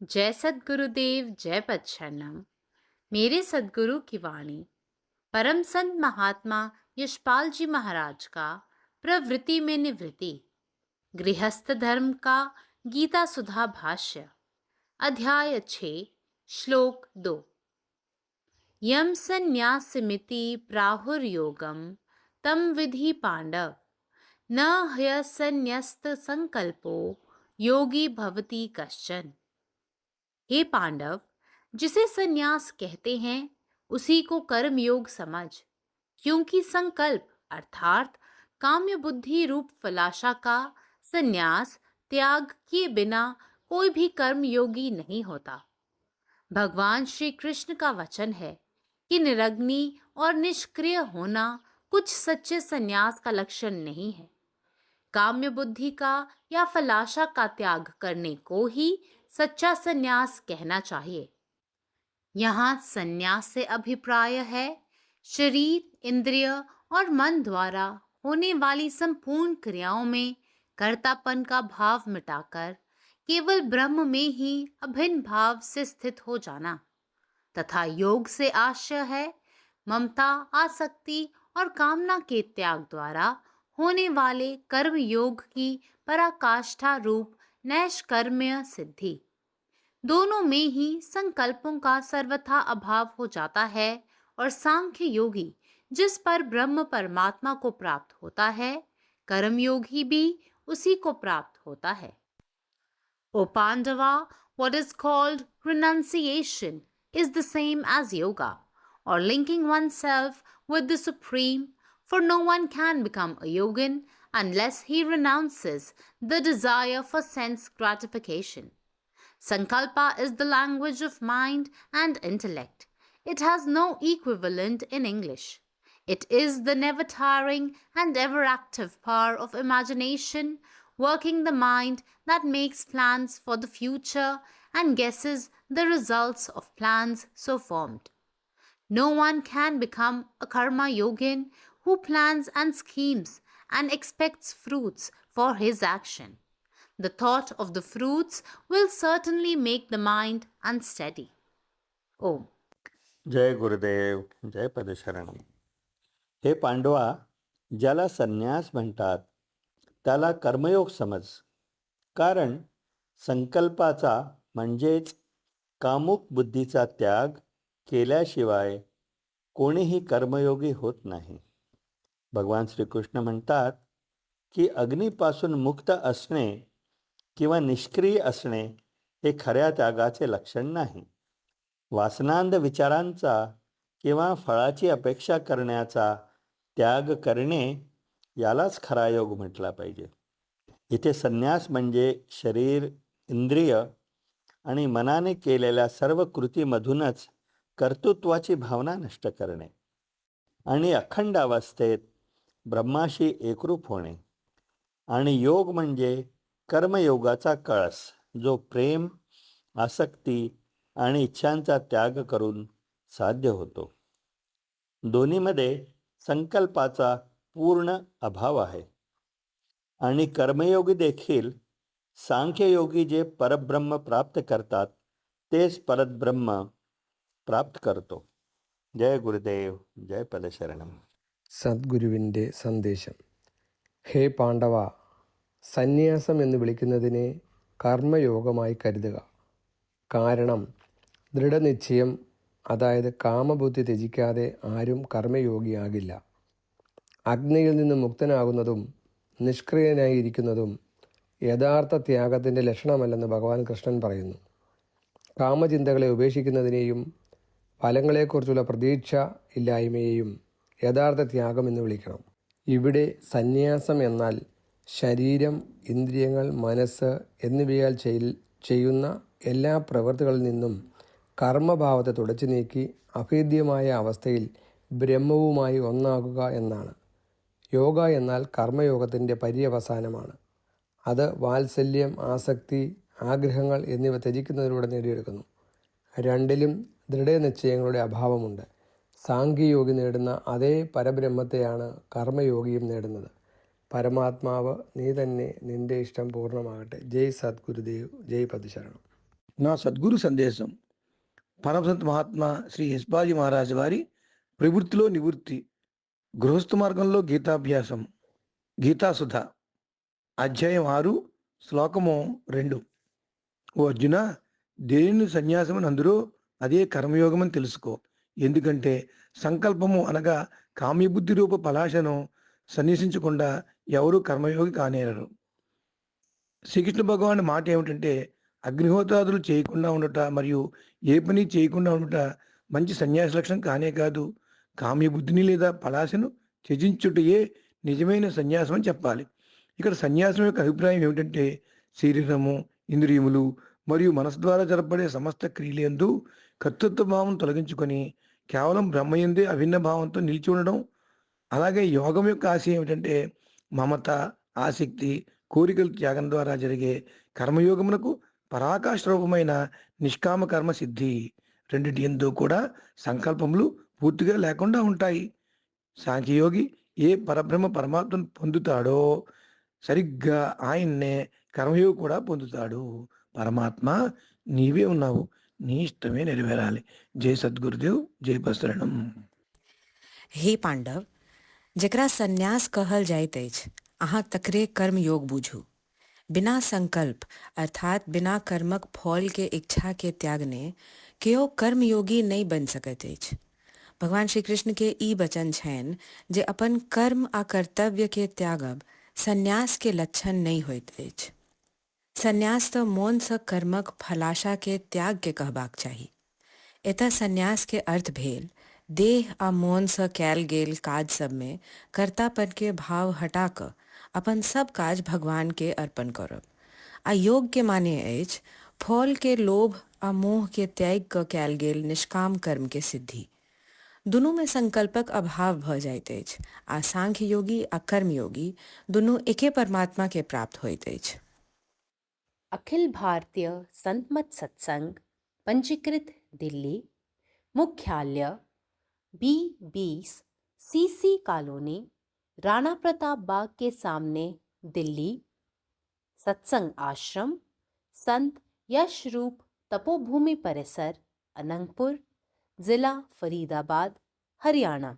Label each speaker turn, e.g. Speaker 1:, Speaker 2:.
Speaker 1: जय सद्गुरुदेव जय पच्छरणम। मेरे सद्गुरु की वाणी परम संत महात्मा यशपाल जी महाराज का प्रवृत्ति में निवृत्ति गृहस्थ धर्म का गीता सुधा भाष्य अध्याय 6 श्लोक 2। यम संन्यासमिति प्राहुर्योगम तम विधि पांडव न ह्यसन्यस्त संकल्पो योगी भवति कश्चन। हे पांडव, जिसे संन्यास कहते हैं उसी को कर्मयोग समझ, क्योंकि संकल्प अर्थात काम्य बुद्धि रूप फलाशा का संन्यास त्याग किए बिना कोई भी कर्मयोगी नहीं होता। भगवान श्री कृष्ण का वचन है कि निरग्नि और निष्क्रिय होना कुछ सच्चे संन्यास का लक्षण नहीं है। काम्य बुद्धि का या फलाशा का त्याग करने को ही सच्चा संन्यास कहना चाहिए। यहाँ संन्यास से अभिप्राय है शरीर, इंद्रिय और मन द्वारा होने वाली संपूर्ण क्रियाओं में कर्तापन का भाव मिटाकर केवल ब्रह्म में ही अभिन्न भाव से स्थित हो जाना। तथा योग से आशय है ममता, आसक्ति और कामना के त्याग द्वारा होने वाले कर्म योग की पराकाष्ठा रूप नैष्कर्म्य सिद्धि। दोनों में ही संकल्पों का सर्वथा अभाव हो जाता है और सांख्य योगी जिस पर ब्रह्म परमात्मा को प्राप्त होता है, कर्मयोगी भी उसी को प्राप्त होता है। O Pandava, what is called renunciation is the same as yoga, or linking oneself with the Supreme, for no one can become a yogin unless he renounces the desire for sense gratification. Sankalpa is the language of mind and intellect. It has no equivalent in English. It is the never tiring and ever active power of imagination, working the mind that makes plans for the future and guesses the results of plans so formed. No one can become a karma yogin who plans and schemes and expects fruits for his action. The thought of the fruits will certainly make the mind unsteady. Om.
Speaker 2: जय गुरुदेव जय पदशरणम. हे पांडवा, ज्याला संन्यास म्हणतात त्याला कर्मयोग समज. कारण संकल्पाचा म्हणजेच कामुक बुद्धीचा त्याग केल्याशिवाय कोणीही कर्मयोगी होत नाही. भगवान श्रीकृष्ण म्हणतात की अग्नीपासून मुक्त असणे किंवा निष्क्रिय असणे हे खऱ्या त्यागाचे लक्षण नाही. वासनांध विचारांचा किंवा फळाची अपेक्षा करण्याचा त्याग करणे यालाच खरा योग म्हटला पाहिजे. इथे संन्यास म्हणजे शरीर, इंद्रिय आणि मनाने केलेल्या सर्व कृतीमधूनच कर्तृत्वाची भावना नष्ट करणे आणि अखंड अवस्थेत ब्रह्माशी एकरूप होणे. आणि योग म्हणजे कर्मयोगाचा कळस, जो प्रेम, आसक्ती आणि इच्छांचा त्याग करून साध्य होतो. दोन्हीमध्ये संकल्पाचा पूर्ण अभाव आहे. आणि कर्मयोगी देखील सांख्ययोगी जे परब्रह्म प्राप्त करतात तेच परब्रह्म प्राप्त करतो. जय गुरुदेव जय पदशरणम.
Speaker 3: സദ്ഗുരുവിൻ്റെ സന്ദേശം. ഹേ പാണ്ഡവ, സന്യാസം എന്ന് വിളിക്കുന്നതിനെ കർമ്മയോഗമായി കരുതുക. കാരണം ദൃഢനിശ്ചയം, അതായത് കാമബുദ്ധി ത്യജിക്കാതെ ആരും കർമ്മയോഗിയാകില്ല. അഗ്നിയിൽ നിന്ന് മുക്തനാകുന്നതും നിഷ്ക്രിയനായിരിക്കുന്നതും യഥാർത്ഥ ത്യാഗത്തിൻ്റെ ലക്ഷണമല്ലെന്ന് ഭഗവാൻ കൃഷ്ണൻ പറയുന്നു. കാമചിന്തകളെ ഉപേക്ഷിക്കുന്നതിനെയും ഫലങ്ങളെക്കുറിച്ചുള്ള പ്രതീക്ഷ ഇല്ലായ്മയെയും യഥാർത്ഥ ത്യാഗം എന്ന് വിളിക്കണം. ഇവിടെ സന്യാസം എന്നാൽ ശരീരം, ഇന്ദ്രിയങ്ങൾ, മനസ്സ് എന്നിവയാൽ ചെയ്യുന്ന എല്ലാ പ്രവൃത്തികളിൽ നിന്നും കർമ്മഭാവത്തെ തുടച്ചു നീക്കി അഭേദ്യമായ അവസ്ഥയിൽ ബ്രഹ്മവുമായി ഒന്നാകുക എന്നാണ്. യോഗ എന്നാൽ കർമ്മയോഗത്തിൻ്റെ പര്യവസാനമാണ്. അത് വാത്സല്യം, ആസക്തി, ആഗ്രഹങ്ങൾ എന്നിവ ത്യജിക്കുന്നതിലൂടെ നേടിയെടുക്കുന്നു. രണ്ടിലും ദൃഢനിശ്ചയങ്ങളുടെ അഭാവമുണ്ട്. സാംഖ്യയോഗി നേടുന്ന അതേ പരബ്രഹ്മത്തെയാണ് കർമ്മയോഗിയും നേടുന്നത്. പരമാത്മാവ് നീ തന്നെ, നിന്റെ ഇഷ്ടം പൂർണ്ണമാകട്ടെ. ജയ് സദ്ഗുരുദേവ്, ജയ് പതിശരണം.
Speaker 4: నా సద్గురు సందేశం పరమసంత మహాత్మా శ్రీ యశ్బాజీ మహారాజు వారి ప్రవృత్తిలో నివృత్తి గృహస్థ మార్గంలో గీతాభ్యాసం గీతాసుధ అధ్యాయం 6 శ్లోకము 2. ఓ అర్జున, దేనిని సన్యాసమని అందురో అదే కర్మయోగమని తెలుసుకో. ఎందుకంటే సంకల్పము అనగా కామ్యబుద్ధి రూప పలాశను సన్యసించకుండా ఎవరూ కర్మయోగి కానేరరు. శ్రీకృష్ణ భగవాన్ మాట ఏమిటంటే, అగ్నిహోత్రాదులు చేయకుండా ఉండుట మరియు ఏ పని చేయకుండా ఉండుట మంచి సన్యాసి లక్షణం కానే కాదు. కామ్యబుద్ధిని లేదా పలాశను త్యజించుటయే నిజమైన సన్యాసం అని చెప్పాలి. ఇక్కడ సన్యాసం యొక్క అభిప్రాయం ఏమిటంటే, శరీరము, ఇంద్రియములు మరియు మనసు ద్వారా జరపబడే సమస్త క్రియలందు కర్తృత్వ భావం తొలగించుకొని కేవలం బ్రహ్మయందే అభిన్న భావంతో నిలిచి ఉండడం. అలాగే యోగం యొక్క ఆశయం ఏమిటంటే, మమత, ఆసక్తి, కోరికల త్యాగం ద్వారా జరిగే కర్మయోగమునకు పరాకాష్ఠ రూపమైన నిష్కామ కర్మ సిద్ధి. రెండింటి యందు కూడా సంకల్పములు పూర్తిగా లేకుండా ఉంటాయి. సాంఖ్యయోగి ఏ పరబ్రహ్మ పరమాత్మను పొందుతాడో సరిగ్గా ఆయన్నే కర్మయోగి కూడా పొందుతాడు. పరమాత్మ నీవే ఉన్నావు, నీ ఇష్టమే నెరవేరాలి. జై సద్గురుదేవ్, జై ప్రసరణం.
Speaker 5: हे पांडव, जकरा संन्यास कहल जाइत अछि, अहाँ तकरे कर्म योग बूझू। बिना संकल्प अर्थात बिना कर्मक फल के इच्छा के त्यागने केओ कर्मयोगी नहीं बन सकैत अछि। भगवान श्री कृष्ण के ई वचन छनि जे अपन कर्म आ कर्तव्य के त्यागब संन्यास के लक्षण नहीं होइत अछि। संन्यास तो मौन सँ कर्मक फलाशा के त्याग के कहबाक चाही। एतऽ संन्यास के अर्थ भेल देह आ मौन सँ कयल गेल काज सब में कर्तापन के भाव हटा कऽ अपन सब काज भगवान के अर्पण करब। आ योग के माने अछि फल के लोभ आ मोह के त्याग कऽ कयल गेल निष्काम कर्म के सिद्धि। दुनू में संकल्पक अभाव भऽ जाइत अछि आ सांख्य योगी आ कर्मयोगी दुनू एके परमात्मा के प्राप्त होइत अछि।
Speaker 1: अखिल भारतीय संत मत सत्संग पंजीकृत दिल्ली, मुख्यालय B20 CC colony, Rana Pratap Bagh के सामने, दिल्ली। सत्संग आश्रम संत यश रूप तपोभूमि परिसर, अनंगपुर, जिला फरीदाबाद, हरियाणा।